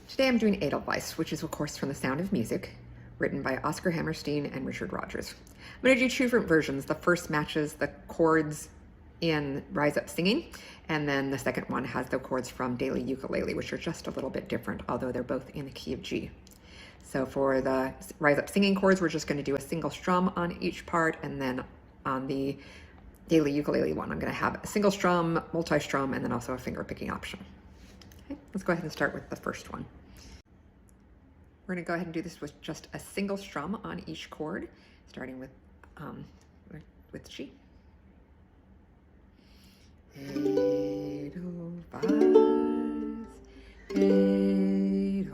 Today I'm doing Edelweiss, which is of course from The Sound of Music, written by Oscar Hammerstein and Richard Rodgers. I'm going to do two different versions. The first matches the chords in Rise Up Singing, and then the second one has the chords from Daily Ukulele, which are just a little bit different, although they're both in the key of G. So for the Rise Up Singing chords, we're just going to do a single strum on each part, and then on the Daily Ukulele one, I'm going to have a single strum, multi-strum, and then also a finger picking option. Okay, let's go ahead and start with the first one. We're going to go ahead and do this with just a single strum on each chord, starting with G. Edelweiss, Edelweiss,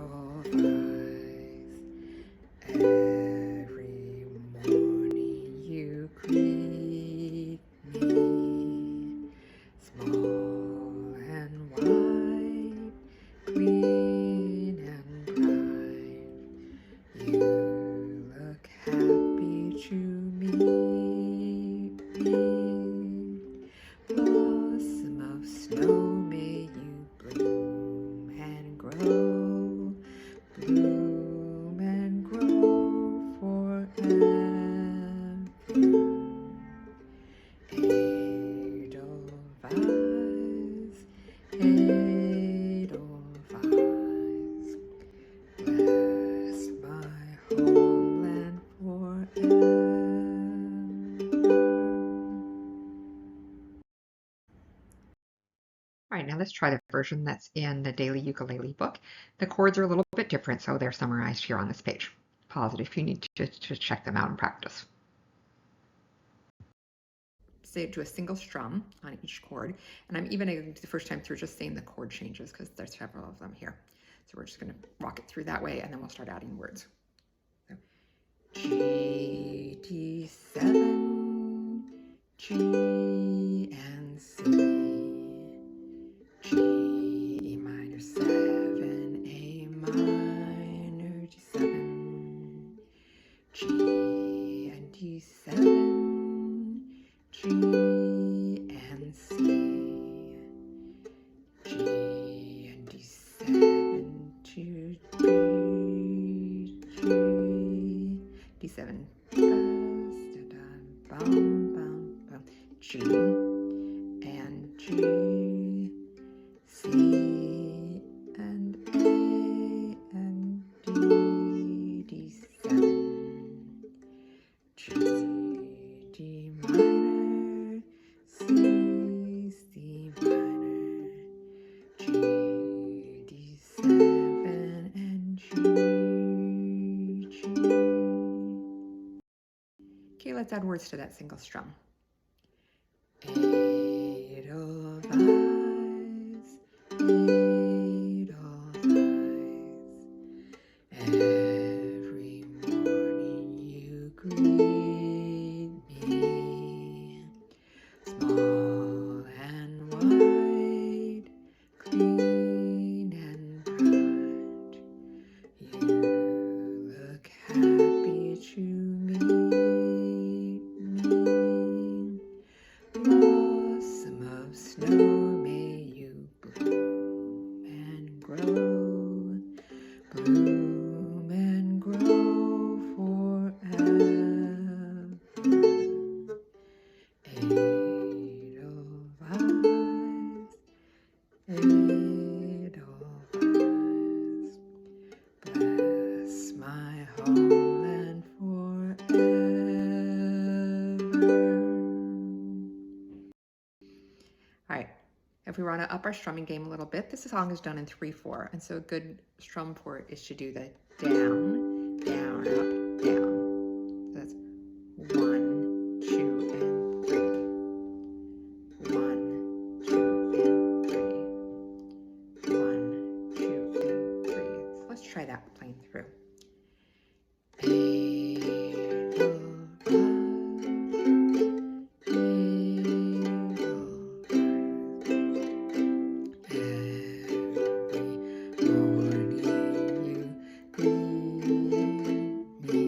every morning you greet me, small and white, clean and bright, you look happy to meet me. Blossom of snow, may you bloom and grow, bloom and grow forever. Edelweiss, Edelweiss, bless my homeland forever. All right, now let's try the version that's in the Daily Ukulele book. The chords are a little bit different, so they're summarized here on this page. Pause it if you need to check them out and practice. Say do a single strum on each chord, and I'm even going to do the first time through just saying the chord changes because there's several of them here. So we're just going to walk it through that way, and then we'll start adding words. So, G, D7, G and C. G, E minor 7, A minor, D7, G and D7, G and C, G and D7 to D, D7, bum, bum, bum, G and G, C and A and D, D7, G, D minor, C, C minor, G, D7 and G, G. Okay, let's add words to that single strum. Edelweiss, Edelweiss, every morning you greet me, small and white, clean and bright, you look happy to meet me. Blossom of snow, may you bloom and grow, bloom and grow forever. Edelweiss, Edelweiss, bless my homeland forever. All right, if we want to up our strumming game a little bit, this song is done in 3/4, and so a good strum for it is to do the down, down, up, down. So that's 1, 2, and 3. 1, 2, and 3. 1, 2, and 3. So let's try that playing through. Morning you greet me,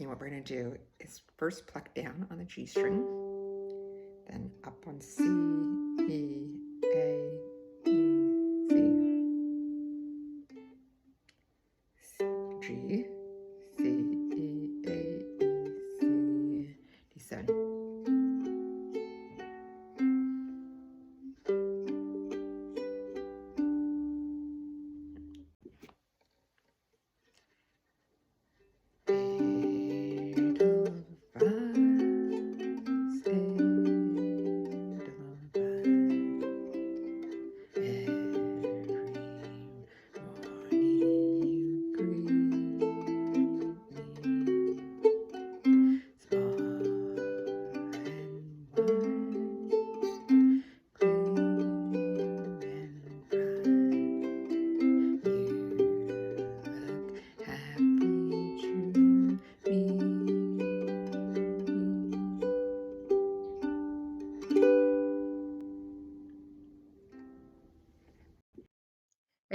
picking, what we're going to do is first pluck down on the G string, then up on C, E, A, E, C, G, C, E, A, E, C, D7.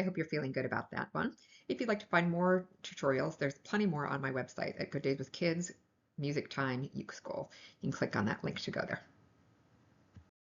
I hope you're feeling good about that one. If you'd like to find more tutorials, there's plenty more on my website at Good Days with Kids, Music Time, Uke School. You can click on that link to go there.